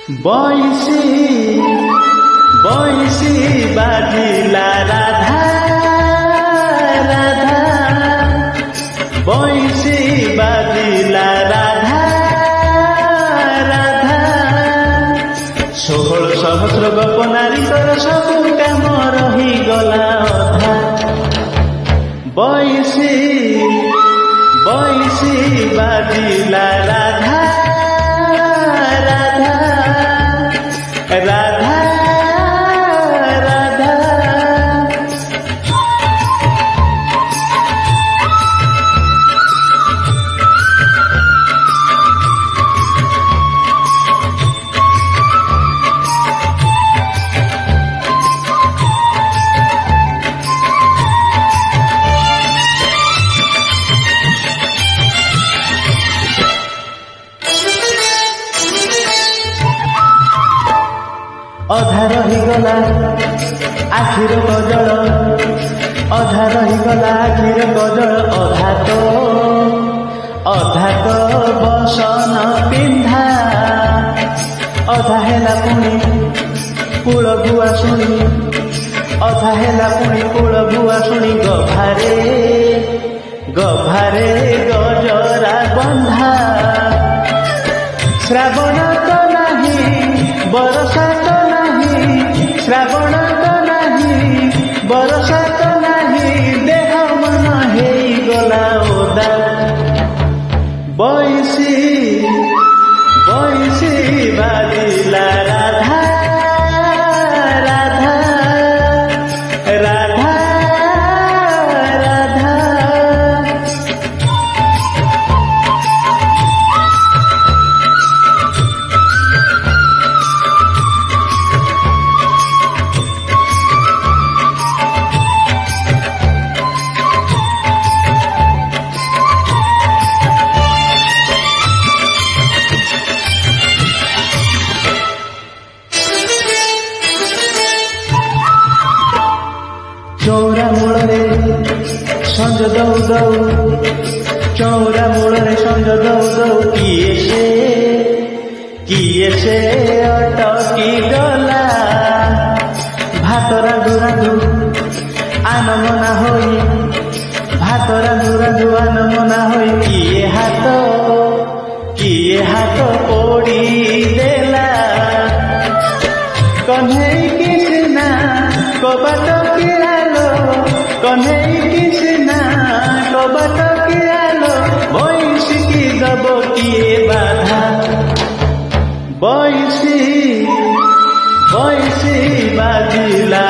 बंसी बंसी बाजिला राधा राधा बंसी बाजिला राधा राधा 16 सहस्र गप नारीकर सबु काम रहीगला अधा बंसी बंसी बाजिला राधा राधा राधा राधा अधा रहीगला आखिर कजल अधा रहीगला आखिर कजल अधा तो बसन पिंधा अधा हेला पुणी कूल भुआ शुणी अधा हेला पुणी कूल भुआ शुणी गभारे गभारे गजरा बंधा श्रावण तो नहीं बरसा तो नहीं श्रावण तो नहीं बरसा तो नहीं देह मन गला ओदा बंसी बंसी बाजिला राधा राधा राधा राधा चौरा मूल संज दौ दौ चौरा मूल संज दौ दौ किए से अटकी गला भात रांधु रांधु आनमना होई भात रांधु रांधु आनमना होई किए हाथ पोड़ी देला कन्हई कृष्णा कबाट किरालो कन्हई कृष्णा कबाट किरालो बंसी की दब किए बाधा बंसी बंसी बाजिला